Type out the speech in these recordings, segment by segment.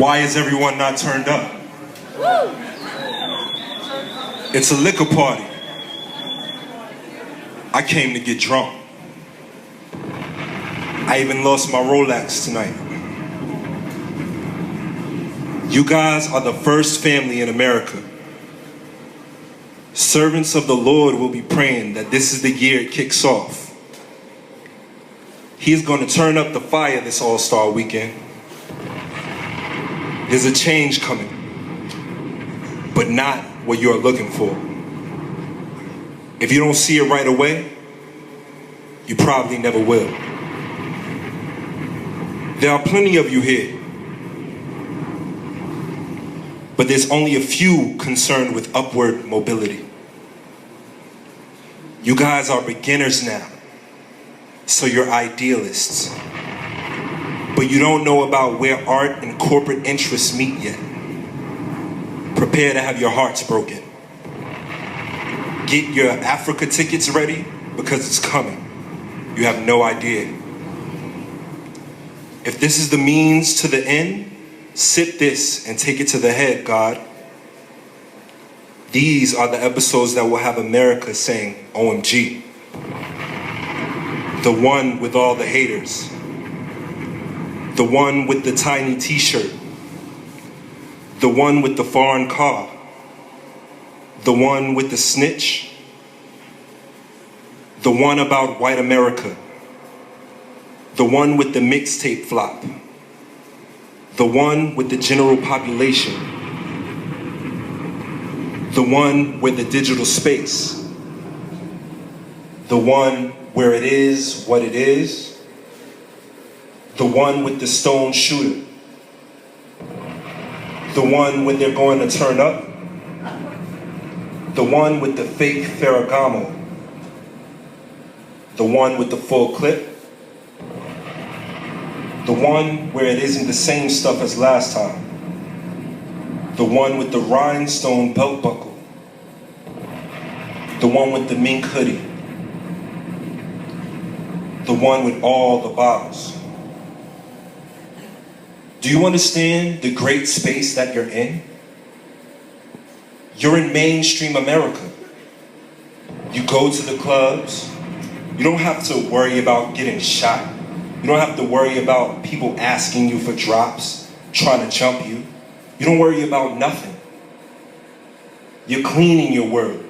Why is everyone not turned up? It's a liquor party. I came to get drunk. I even lost my Rolex tonight. You guys are the first family in America. Servants of the Lord will be praying that this is the year it kicks off. He is going to turn up the fire this All-Star weekend. There's a change coming, but not what you're looking for. If you don't see it right away, you probably never will. There are plenty of you here, but there's only a few concerned with upward mobility. You guys are beginners now, so you're idealists. But you don't know about where art and corporate interests meet yet. Prepare to have your hearts broken. Get your Africa tickets ready because it's coming. You have no idea. If this is the means to the end, sip this and take it to the head, God. These are the episodes that will have America saying, OMG. The one with all the haters. The one with the tiny t-shirt. The one with the foreign car. The one with the snitch. The one about white America. The one with the mixtape flop. The one with the general population. The one with the digital space. The one where it is what it is. The one with the stone shooter. The one when they're going to turn up. The one with the fake Ferragamo. The one with the full clip. The one where it isn't the same stuff as last time. The one with the rhinestone belt buckle. The one with the mink hoodie. The one with all the bottles. Do you understand the great space that you're in? You're in mainstream America. You go to the clubs. You don't have to worry about getting shot. You don't have to worry about people asking you for drops, trying to jump you. You don't worry about nothing. You're clean in your world.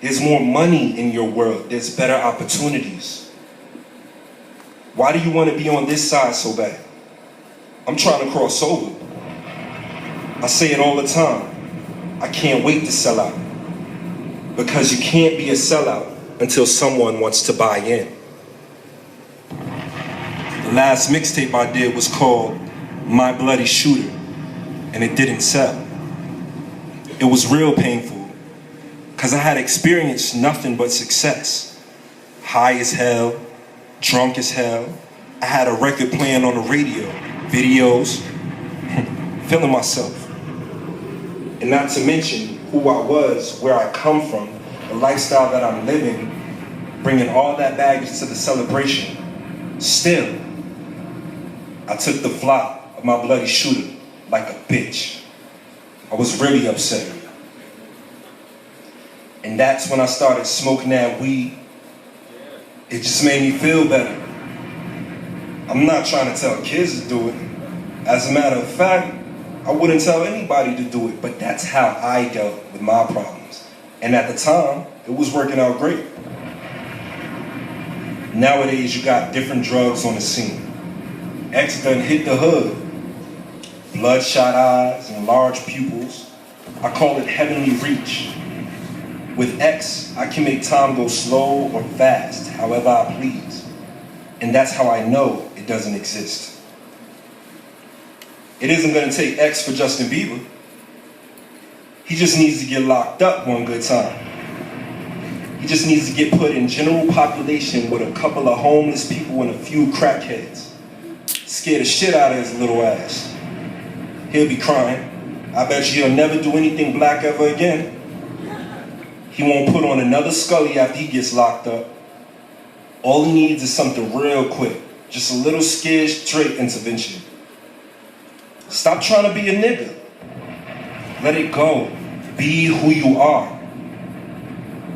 There's more money in your world. There's better opportunities. Why do you want to be on this side so bad? I'm trying to cross over. I say it all the time. I can't wait to sell out. Because you can't be a sellout until someone wants to buy in. The last mixtape I did was called My Bloody Shooter, and it didn't sell. It was real painful, because I had experienced nothing but success. High as hell, drunk as hell. I had a record playing on the radio, videos, feeling myself. And not to mention who I was, where I come from, the lifestyle that I'm living, bringing all that baggage to the celebration. Still, I took the flop of My Bloody Shooter like a bitch. I was really upset. And that's when I started smoking that weed. It just made me feel better. I'm not trying to tell kids to do it. As a matter of fact, I wouldn't tell anybody to do it, but that's how I dealt with my problems. And at the time, it was working out great. Nowadays, you got different drugs on the scene. X done hit the hood. Bloodshot eyes and large pupils. I call it heavenly reach. With X, I can make time go slow or fast, however I please. And that's how I know it doesn't exist. It isn't going to take X for Justin Bieber. He just needs to get locked up one good time. He just needs to get put in general population with a couple of homeless people and a few crackheads. Scare the shit out of his little ass. He'll be crying. I bet you he'll never do anything black ever again. He won't put on another Scully after he gets locked up. All he needs is something real quick. Just a little scared straight intervention. Stop trying to be a nigga. Let it go. Be who you are.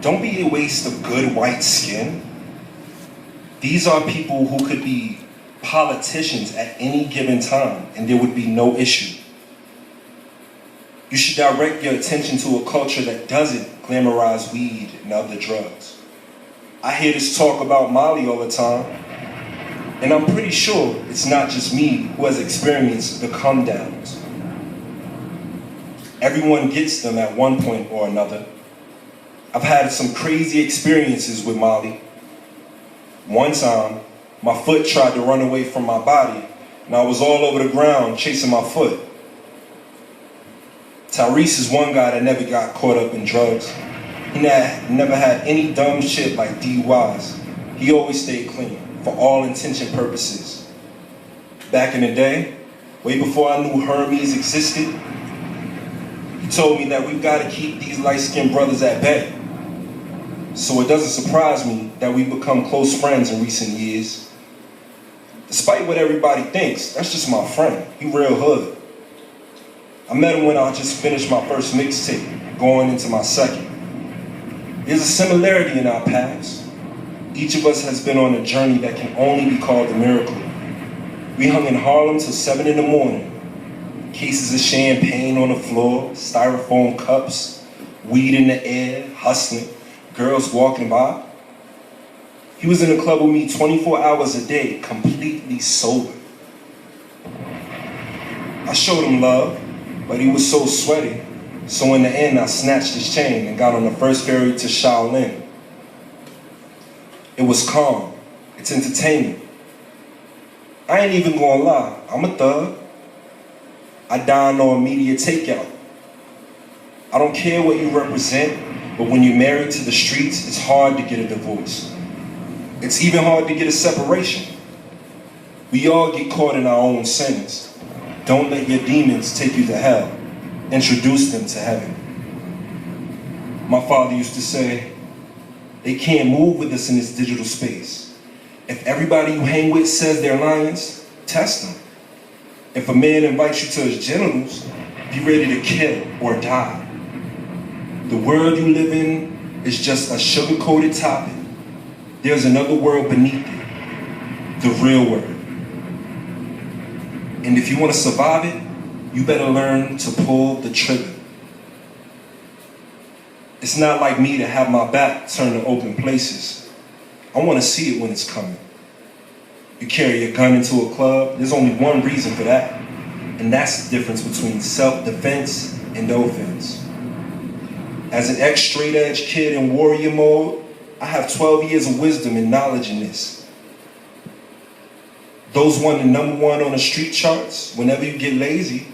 Don't be a waste of good white skin. These are people who could be politicians at any given time and there would be no issue. You should direct your attention to a culture that doesn't glamorize weed and other drugs. I hear this talk about Molly all the time, and I'm pretty sure it's not just me who has experienced the come downs. Everyone gets them at one point or another. I've had some crazy experiences with Molly. One time, my foot tried to run away from my body, and I was all over the ground chasing my foot. Tyrese is one guy that never got caught up in drugs. He never had any dumb shit like DUIs. He always stayed clean, for all intention purposes. Back in the day, way before I knew Hermes existed, he told me that we've got to keep these light-skinned brothers at bay. So it doesn't surprise me that we've become close friends in recent years. Despite what everybody thinks, that's just my friend. He real hood. I met him when I just finished my first mixtape, going into my second. There's a similarity in our paths. Each of us has been on a journey that can only be called a miracle. We hung in Harlem till 7 in the morning. Cases of champagne on the floor, styrofoam cups, weed in the air, hustling, girls walking by. He was in the club with me 24 hours a day, completely sober. I showed him love, but he was so sweaty. So in the end, I snatched his chain and got on the first ferry to Shaolin. It was calm. It's entertaining. I ain't even gonna lie, I'm a thug. I dine on media takeout. I don't care what you represent, but when you're married to the streets, it's hard to get a divorce. It's even hard to get a separation. We all get caught in our own sins. Don't let your demons take you to hell. Introduce them to heaven. My father used to say, they can't move with us in this digital space. If everybody you hang with says they're lions, test them. If a man invites you to his genitals, be ready to kill or die. The world you live in is just a sugar-coated topping. There's another world beneath it, the real world. And if you want to survive it, you better learn to pull the trigger. It's not like me to have my back turned to open places. I want to see it when it's coming. You carry a gun into a club, there's only one reason for that. And that's the difference between self-defense and no offense. As an ex-straight-edge kid in warrior mode, I have 12 years of wisdom and knowledge in this. Those won the #1 on the street charts. Whenever you get lazy,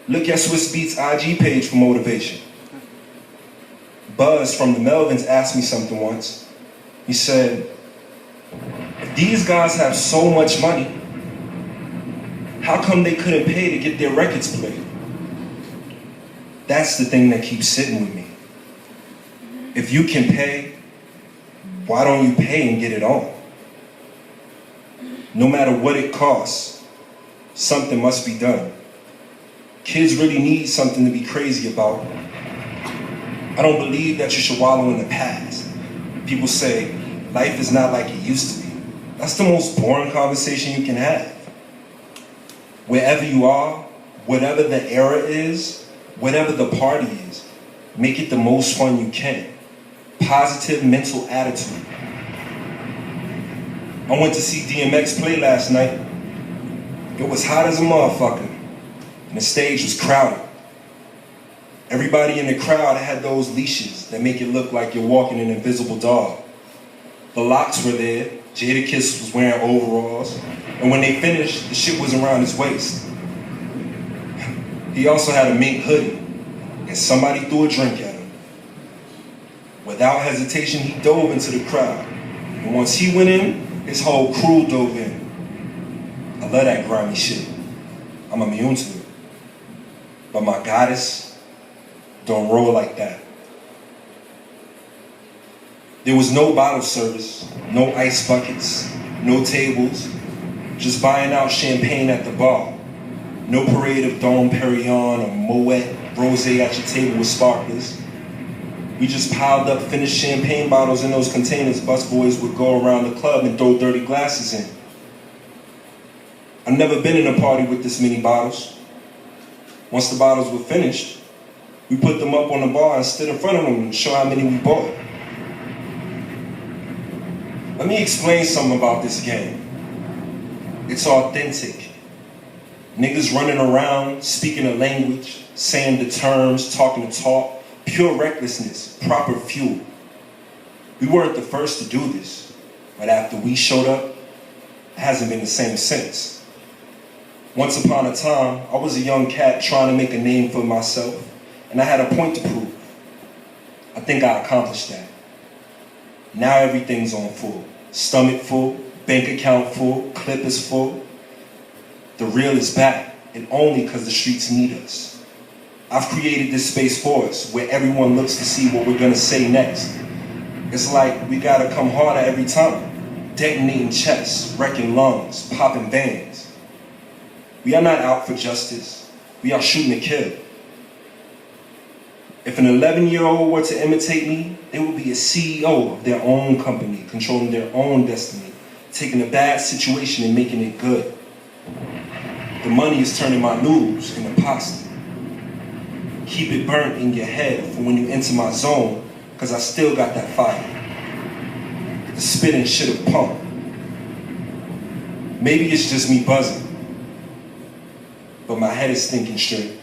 look at Swiss Beats' IG page for motivation. Buzz from the Melvins asked me something once. He said, if these guys have so much money, how come they couldn't pay to get their records played? That's the thing that keeps sitting with me. If you can pay, why don't you pay and get it on? No matter what it costs, something must be done. Kids really need something to be crazy about. I don't believe that you should wallow in the past. People say, life is not like it used to be. That's the most boring conversation you can have. Wherever you are, whatever the era is, whatever the party is, make it the most fun you can. Positive mental attitude. I went to see DMX play last night. It was hot as a motherfucker, and the stage was crowded. Everybody in the crowd had those leashes that make it look like you're walking an invisible dog. The locks were there, Jadakiss was wearing overalls, and when they finished, the shit was around his waist. He also had a mink hoodie, and somebody threw a drink at him. Without hesitation, he dove into the crowd, and once he went in, his whole crew dove in. I love that grimy shit. I'm immune to it. But my goddess don't roll like that. There was no bottle service, no ice buckets, no tables, just buying out champagne at the bar. No parade of Dom Perignon or Moet Rosé at your table with sparklers. We just piled up finished champagne bottles in those containers busboys would go around the club and throw dirty glasses in. I've never been in a party with this many bottles. Once the bottles were finished, we put them up on the bar and stood in front of them and show how many we bought. Let me explain something about this game. It's authentic. Niggas running around, speaking a language, saying the terms, talking the talk, pure recklessness, proper fuel. We weren't the first to do this, but after we showed up, it hasn't been the same since. Once upon a time, I was a young cat trying to make a name for myself, and I had a point to prove. I think I accomplished that. Now everything's on full. Stomach full, bank account full, clip is full. The real is back, and only because the streets need us. I've created this space for us, where everyone looks to see what we're gonna say next. It's like we gotta come harder every time, detonating chests, wrecking lungs, popping veins. We are not out for justice, we are shooting to kill. If an 11-year-old were to imitate me, they would be a CEO of their own company, controlling their own destiny, taking a bad situation and making it good. The money is turning my noodles into pasta. Keep it burnt in your head for when you enter my zone, cause I still got that fire. The spitting shit have pumped. Maybe it's just me buzzing, but my head is thinking straight.